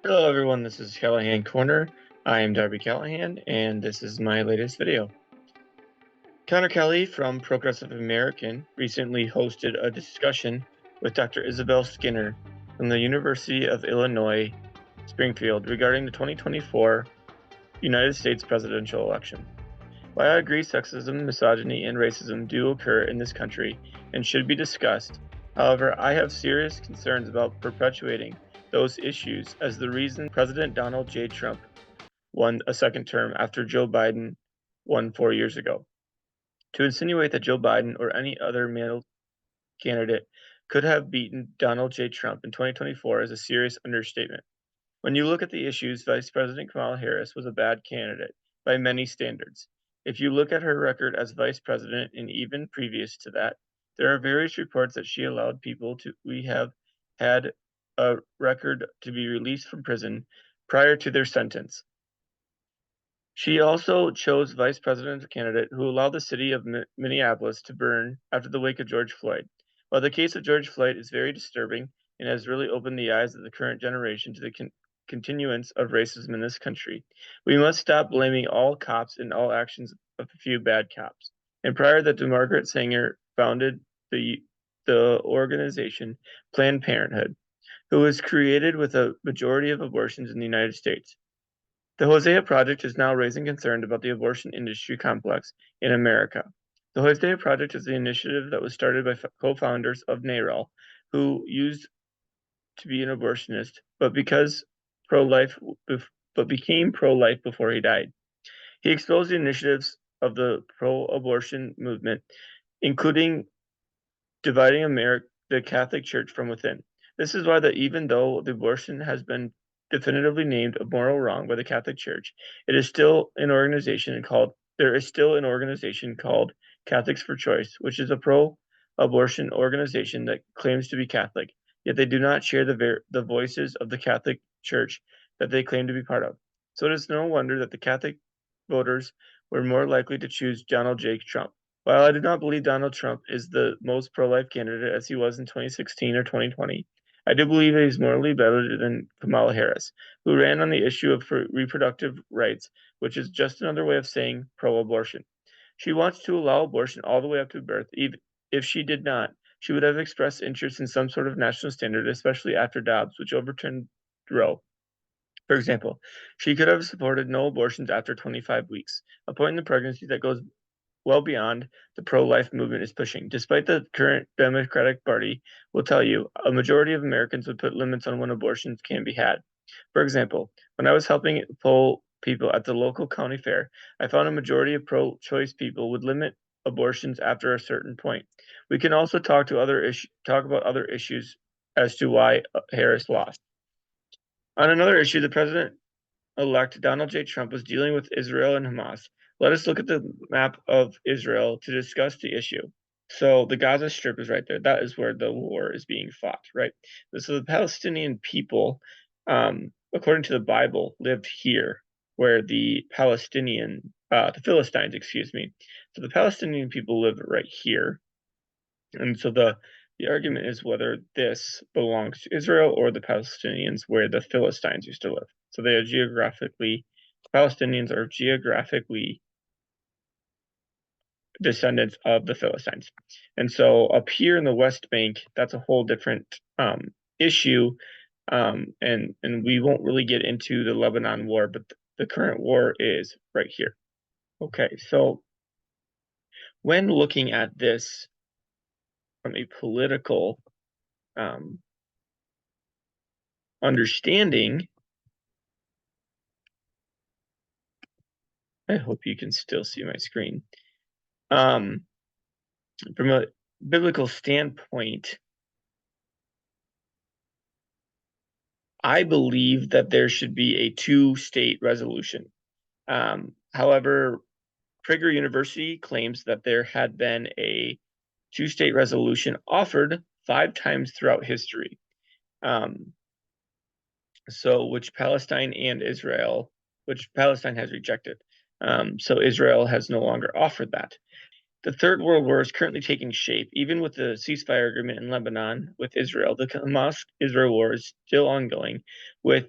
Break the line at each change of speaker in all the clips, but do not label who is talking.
Hello everyone, this is Callahan Corner. I am Darby Callahan, and this is my latest video. Conor Kelly from Progressive American recently hosted a discussion with Dr. Isabel Skinner from the University of Illinois, Springfield regarding the 2024 United States presidential election. While I agree sexism, misogyny, and racism do occur in this country and should be discussed, however, I have serious concerns about perpetuating those issues as the reason President Donald J. Trump won a second term after Joe Biden won 4 years ago. To insinuate that Joe Biden or any other male candidate could have beaten Donald J. Trump in 2024 is a serious understatement. When you look at the issues, Vice President Kamala Harris was a bad candidate by many standards. If you look at her record as vice president and even previous to that, there are various reports that she allowed people to we have had a record to be released from prison prior to their sentence. She also chose vice president candidate who allowed the city of Minneapolis to burn after the wake of George Floyd. While the case of George Floyd is very disturbing and has really opened the eyes of the current generation to the continuance of racism in this country, we must stop blaming all cops and all actions of a few bad cops. And prior that Margaret Sanger founded the organization Planned Parenthood, who was created with a majority of abortions in the United States. The Hosea Project is now raising concern about the abortion industry complex in America. The Hosea Project is the initiative that was started by co-founders of NARAL, who used to be an abortionist, but pro-life, but became pro-life before he died. He exposed the initiatives of the pro-abortion movement, including dividing the Catholic Church from within. This is why even though the abortion has been definitively named a moral wrong by the Catholic Church, there is still an organization called Catholics for Choice, which is a pro-abortion organization that claims to be Catholic, yet they do not share the voices of the Catholic Church that they claim to be part of. So it is no wonder that the Catholic voters were more likely to choose Donald J. Trump. While I do not believe Donald Trump is the most pro-life candidate as he was in 2016 or 2020, I do believe he is morally better than Kamala Harris, who ran on the issue of reproductive rights, which is just another way of saying pro-abortion. She wants to allow abortion all the way up to birth. Even if she did not, she would have expressed interest in some sort of national standard, especially after Dobbs, which overturned Roe. For example, she could have supported no abortions after 25 weeks, a point in the pregnancy that goes well beyond the pro-life movement is pushing. Despite the current Democratic Party will tell you, a majority of Americans would put limits on when abortions can be had. For example, when I was helping poll people at the local county fair, I found a majority of pro-choice people would limit abortions after a certain point. We can also talk about other issues as to why Harris lost. On another issue, the president-elect Donald J. Trump was dealing with Israel and Hamas. Let us look at the map of Israel to discuss the issue. So the Gaza Strip is right there. That is where the war is being fought, right? So the Palestinian people, according to the Bible, lived here, where the Philistines, excuse me. So the Palestinian people live right here, and so the argument is whether this belongs to Israel or the Palestinians, where the Philistines used to live. So Palestinians are geographically descendants of the Philistines. And so up here in the West Bank, that's a whole different issue. And we won't really get into the Lebanon war, but the current war is right here. Okay, so when looking at this from a political understanding, I hope you can still see my screen. From a biblical standpoint, I believe that there should be a two-state resolution. However, Prager University claims that there had been a two-state resolution offered 5 times throughout history. Which Palestine has rejected. So Israel has no longer offered that. The Third World War is currently taking shape. Even with the ceasefire agreement in Lebanon with Israel, the Hamas-Israel war is still ongoing, with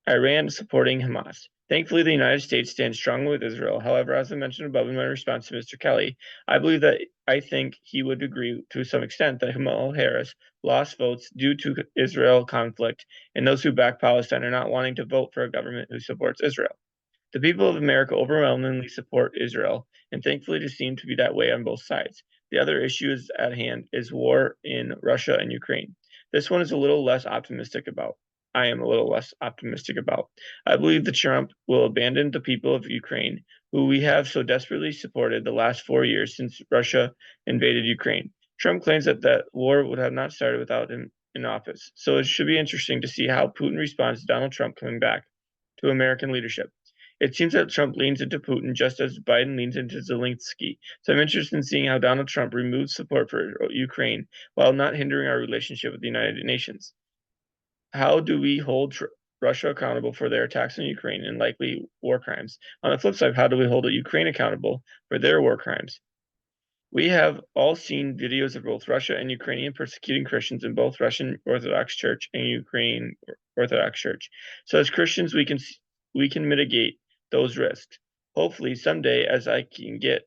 Iran supporting Hamas. Thankfully, the United States stands strongly with Israel. However, as I mentioned above in my response to Mr. Kelly, I think he would agree to some extent that Kamala Harris lost votes due to Israel conflict, and those who back Palestine are not wanting to vote for a government who supports Israel. The people of America overwhelmingly support Israel, and thankfully it seems to be that way on both sides. The other issue at hand is war in Russia and Ukraine. This one is a little less optimistic about. I am a little less optimistic about. I believe that Trump will abandon the people of Ukraine, who we have so desperately supported the last 4 years since Russia invaded Ukraine. Trump claims that war would have not started without him in office. So it should be interesting to see how Putin responds to Donald Trump coming back to American leadership. It seems that Trump leans into Putin just as Biden leans into Zelensky. So I'm interested in seeing how Donald Trump removes support for Ukraine while not hindering our relationship with the United Nations. How do we hold Russia accountable for their attacks on Ukraine and likely war crimes? On the flip side, how do we hold Ukraine accountable for their war crimes? We have all seen videos of both Russia and Ukrainian persecuting Christians in both Russian Orthodox Church and Ukrainian Orthodox Church. So as Christians, we can mitigate those risks. Hopefully, someday, as I can get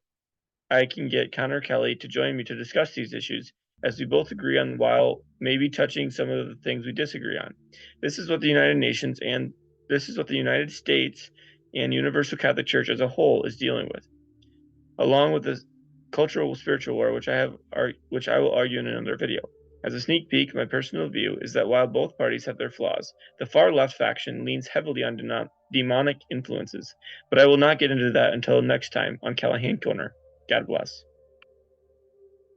Conor Kelly to join me to discuss these issues, as we both agree on while maybe touching some of the things we disagree on. This is what the United States and Universal Catholic Church as a whole is dealing with, along with the cultural spiritual war, which I will argue in another video. As a sneak peek, my personal view is that while both parties have their flaws, the far left faction leans heavily on demonic influences. But I will not get into that until next time on Callahan Corner. God bless.